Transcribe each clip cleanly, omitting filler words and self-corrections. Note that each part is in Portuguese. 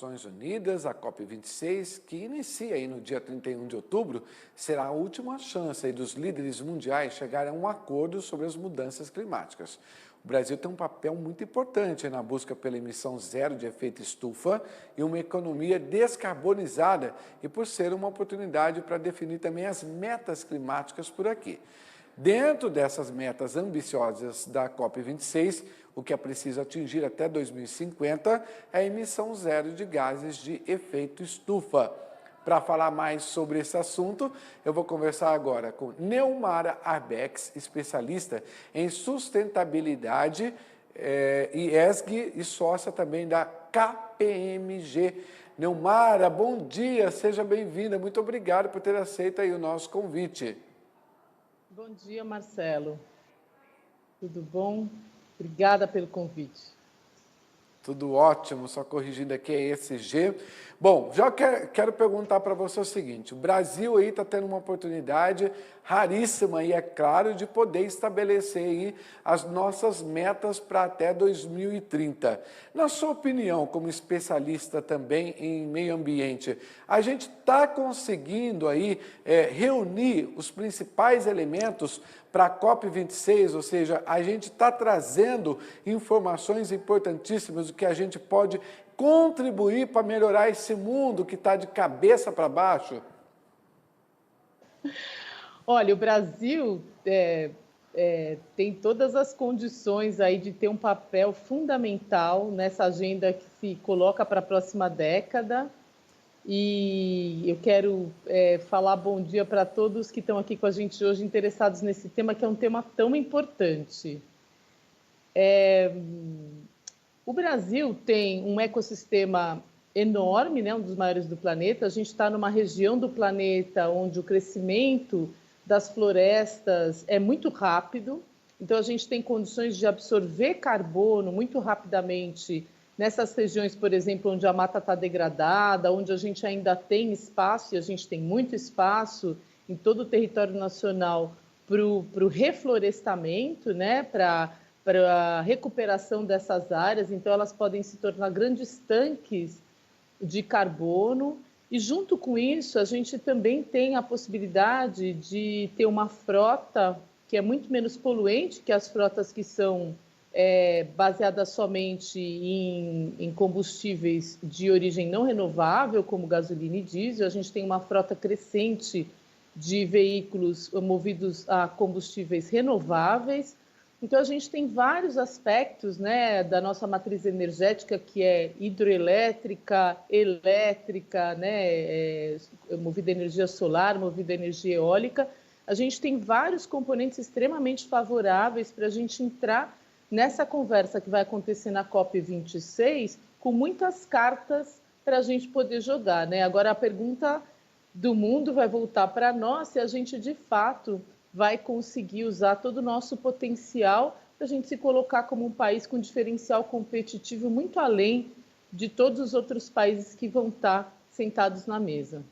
Nações Unidas, a COP26, que inicia aí no dia 31 de outubro, será a última chance aí dos líderes mundiais chegarem a um acordo sobre as mudanças climáticas. O Brasil tem um papel muito importante na busca pela emissão zero de efeito estufa e uma economia descarbonizada e por ser uma oportunidade para definir também as metas climáticas por aqui. Dentro dessas metas ambiciosas da COP26, o que é preciso atingir até 2050 é a emissão zero de gases de efeito estufa. Para falar mais sobre esse assunto, eu vou conversar agora com Neumara Arbex, especialista em sustentabilidade e ESG e sócia também da KPMG. Neumara, bom dia, seja bem-vinda. Muito obrigado por ter aceito aí o nosso convite. Bom dia, Marcelo. Tudo bom? Obrigada pelo convite. Tudo ótimo, só corrigindo aqui é ESG. Bom, já quero perguntar para você o seguinte, o Brasil aí está tendo uma oportunidade raríssima e é claro de poder estabelecer aí as nossas metas para até 2030. Na sua opinião, como especialista também em meio ambiente, a gente está conseguindo aí reunir os principais elementos para a COP26, ou seja, a gente está trazendo informações importantíssimas do que a gente pode contribuir para melhorar esse mundo que está de cabeça para baixo? Olha, o Brasil tem todas as condições aí de ter um papel fundamental nessa agenda que se coloca para a próxima década. E eu quero falar bom dia para todos que estão aqui com a gente hoje interessados nesse tema, que é um tema tão importante. O Brasil tem um ecossistema enorme, né, um dos maiores do planeta. A gente está numa região do planeta onde o crescimento das florestas é muito rápido, então a gente tem condições de absorver carbono muito rapidamente nessas regiões, por exemplo, onde a mata está degradada, onde a gente ainda tem espaço, e a gente tem muito espaço em todo o território nacional para o reflorestamento, né, para a recuperação dessas áreas, então elas podem se tornar grandes tanques de carbono. E junto com isso, a gente também tem a possibilidade de ter uma frota que é muito menos poluente que as frotas que são baseadas somente em combustíveis de origem não renovável, como gasolina e diesel. A gente tem uma frota crescente de veículos movidos a combustíveis renováveis. Então, a gente tem vários aspectos, né, da nossa matriz energética, que é hidroelétrica, elétrica, né, movida a energia solar, movida a energia eólica. A gente tem vários componentes extremamente favoráveis para a gente entrar nessa conversa que vai acontecer na COP26 com muitas cartas para a gente poder jogar, né? Agora, a pergunta do mundo vai voltar para nós se a gente, de fato, vai conseguir usar todo o nosso potencial para a gente se colocar como um país com diferencial competitivo muito além de todos os outros países que vão estar sentados na mesa.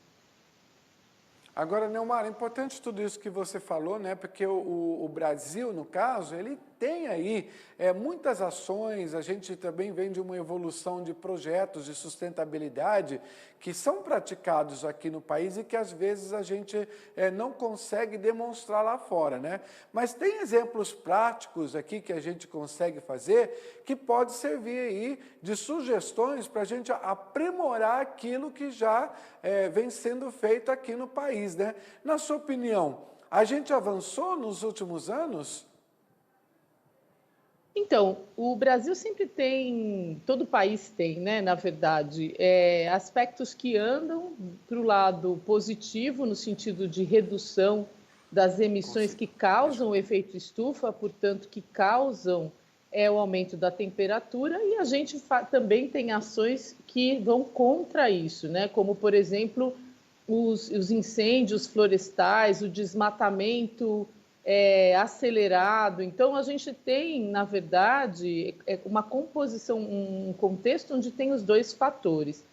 Agora, Neumara, é importante tudo isso que você falou, né? Porque o Brasil, no caso, ele tem aí muitas ações, a gente também vem de uma evolução de projetos de sustentabilidade que são praticados aqui no país e que às vezes a gente não consegue demonstrar lá fora, né? Mas tem exemplos práticos aqui que a gente consegue fazer que pode servir aí de sugestões para a gente aprimorar aquilo que já vem sendo feito aqui no país, né? Na sua opinião, a gente avançou nos últimos anos? Então, o Brasil sempre tem, todo país tem, né, na verdade, aspectos que andam para o lado positivo, no sentido de redução das emissões que causam o efeito estufa, portanto, que causam o aumento da temperatura, e a gente também tem ações que vão contra isso, né, como, por exemplo, os incêndios florestais, o desmatamento acelerado. Então, a gente tem, na verdade, uma composição, um contexto onde tem os dois fatores.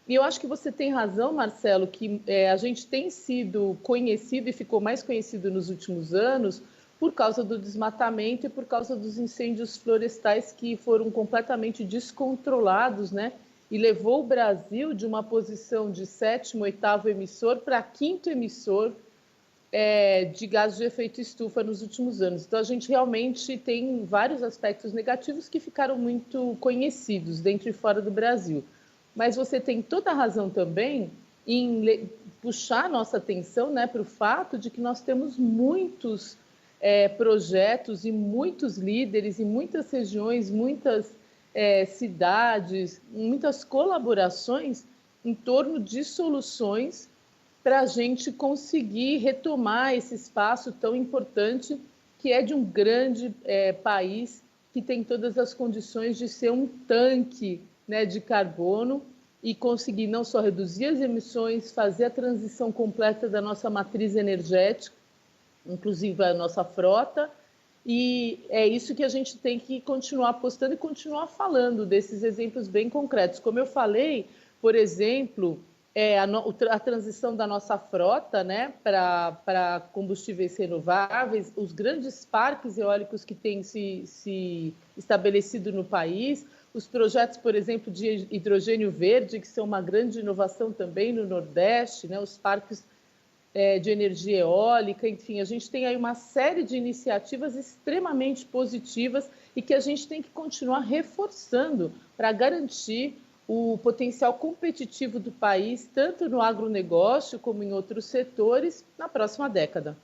E eu acho que você tem razão, Marcelo, que a gente tem sido conhecido e ficou mais conhecido nos últimos anos por causa do desmatamento e por causa dos incêndios florestais que foram completamente descontrolados, né? e levou o Brasil de uma posição de 7º, 8º emissor para 5º emissor de gases de efeito estufa nos últimos anos. Então, a gente realmente tem vários aspectos negativos que ficaram muito conhecidos dentro e fora do Brasil. Mas você tem toda a razão também em puxar nossa atenção, né, para o fato de que nós temos muitos projetos e muitos líderes em muitas regiões, muitas cidades, muitas colaborações em torno de soluções para a gente conseguir retomar esse espaço tão importante que é de um grande país que tem todas as condições de ser um tanque, né, de carbono e conseguir não só reduzir as emissões, fazer a transição completa da nossa matriz energética, inclusive a nossa frota, e é isso que a gente tem que continuar apostando e continuar falando desses exemplos bem concretos. Como eu falei, por exemplo, a transição da nossa frota, né, para combustíveis renováveis, os grandes parques eólicos que têm se estabelecido no país, os projetos, por exemplo, de hidrogênio verde, que são uma grande inovação também no Nordeste, né, os parques de energia eólica, enfim, a gente tem aí uma série de iniciativas extremamente positivas e que a gente tem que continuar reforçando para garantir o potencial competitivo do país, tanto no agronegócio como em outros setores, na próxima década.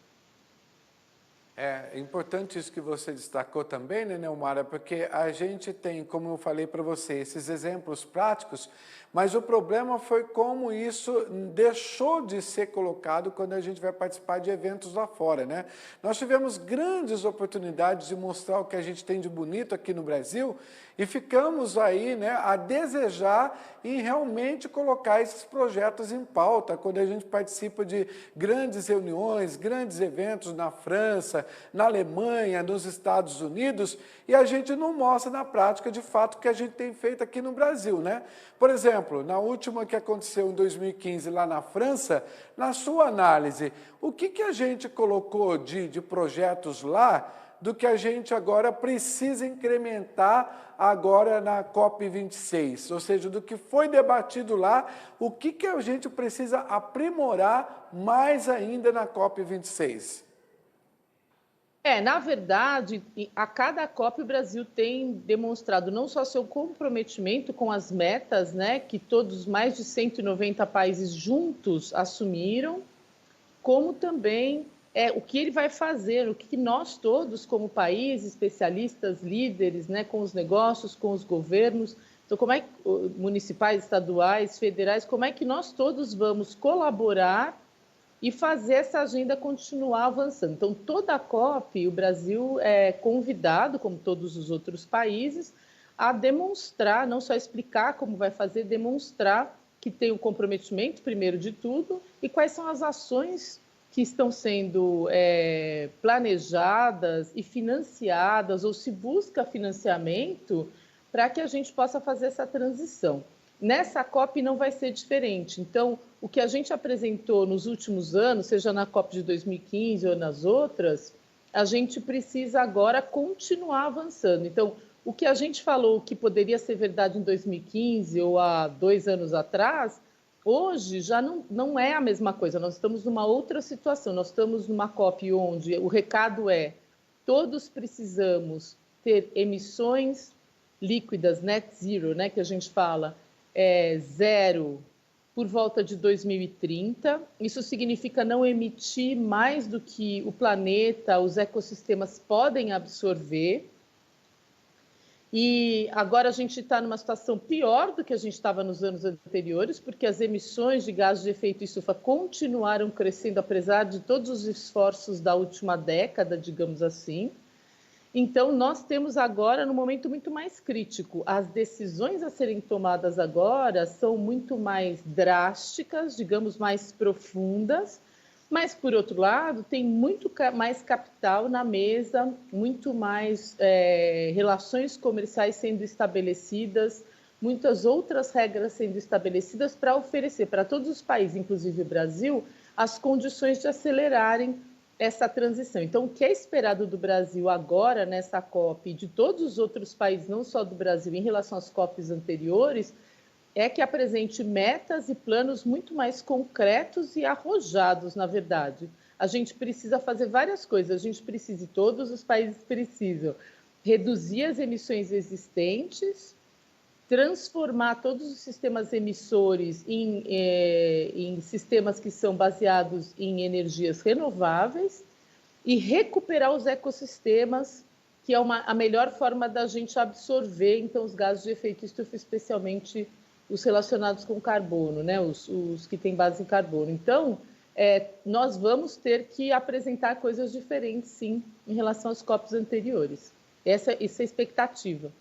É importante isso que você destacou também, né, Neumara, porque a gente tem, como eu falei para você, esses exemplos práticos, mas o problema foi como isso deixou de ser colocado quando a gente vai participar de eventos lá fora, né? Nós tivemos grandes oportunidades de mostrar o que a gente tem de bonito aqui no Brasil e ficamos aí, né, a desejar em realmente colocar esses projetos em pauta quando a gente participa de grandes reuniões, grandes eventos na França, na Alemanha, nos Estados Unidos, e a gente não mostra na prática, de fato, o que a gente tem feito aqui no Brasil, né? Por exemplo, na última que aconteceu em 2015 lá na França, na sua análise, o que a gente colocou de projetos lá do que a gente agora precisa incrementar agora na COP26, ou seja, do que foi debatido lá, o que a gente precisa aprimorar mais ainda na COP26? Na verdade, a cada COP o Brasil tem demonstrado não só seu comprometimento com as metas, né, que todos mais de 190 países juntos assumiram, como também o que ele vai fazer, o que nós todos como país, especialistas, líderes, né, com os negócios, com os governos, então como é que, municipais, estaduais, federais, como é que nós todos vamos colaborar e fazer essa agenda continuar avançando. Então, toda a COP, o Brasil é convidado, como todos os outros países, a demonstrar, não só explicar como vai fazer, demonstrar que tem o comprometimento, primeiro de tudo, e quais são as ações que estão sendo planejadas e financiadas, ou se busca financiamento, para que a gente possa fazer essa transição. Nessa COP não vai ser diferente. Então, o que a gente apresentou nos últimos anos, seja na COP de 2015 ou nas outras, a gente precisa agora continuar avançando. Então, o que a gente falou que poderia ser verdade em 2015 ou há 2 anos atrás, hoje já não é a mesma coisa. Nós estamos numa outra situação. Nós estamos numa COP onde o recado é: todos precisamos ter emissões líquidas, net zero, né, que a gente fala, zero por volta de 2030. Isso significa não emitir mais do que o planeta, os ecossistemas podem absorver. E agora a gente está numa situação pior do que a gente estava nos anos anteriores, porque as emissões de gases de efeito estufa continuaram crescendo, apesar de todos os esforços da última década, digamos assim. Então, nós temos agora, num momento muito mais crítico, as decisões a serem tomadas agora são muito mais drásticas, digamos, mais profundas, mas, por outro lado, tem muito mais capital na mesa, muito mais relações comerciais sendo estabelecidas, muitas outras regras sendo estabelecidas para oferecer para todos os países, inclusive o Brasil, as condições de acelerarem essa transição. Então, o que é esperado do Brasil agora, nessa COP, e de todos os outros países, não só do Brasil, em relação às COPs anteriores, é que apresente metas e planos muito mais concretos e arrojados, na verdade. A gente precisa fazer várias coisas, a gente precisa, e todos os países precisam, reduzir as emissões existentes, transformar todos os sistemas emissores em sistemas que são baseados em energias renováveis e recuperar os ecossistemas, que é a melhor forma da gente absorver, então, os gases de efeito estufa, especialmente os relacionados com carbono, né? Os que têm base em carbono. Então, nós vamos ter que apresentar coisas diferentes, sim, em relação aos COPs anteriores. Essa é a expectativa.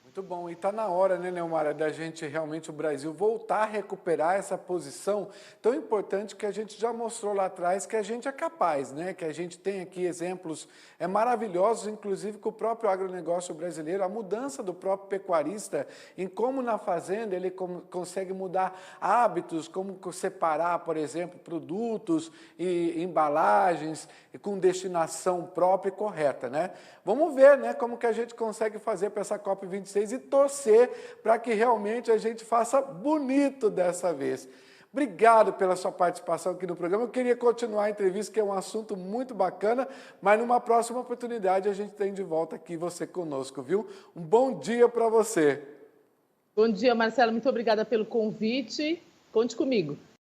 Muito bom, e está na hora, né, Neumara, da gente realmente, o Brasil, voltar a recuperar essa posição tão importante que a gente já mostrou lá atrás, que a gente é capaz, né, que a gente tem aqui exemplos maravilhosos, inclusive com o próprio agronegócio brasileiro, a mudança do próprio pecuarista, em como na fazenda ele consegue mudar hábitos, como separar, por exemplo, produtos e embalagens com destinação própria e correta, né? Vamos ver, né, como que a gente consegue fazer para essa COP26 e torcer para que realmente a gente faça bonito dessa vez. Obrigado pela sua participação aqui no programa. Eu queria continuar a entrevista, que é um assunto muito bacana, mas numa próxima oportunidade a gente tem de volta aqui você conosco, viu? Um bom dia para você. Bom dia, Marcelo. Muito obrigada pelo convite. Conte comigo.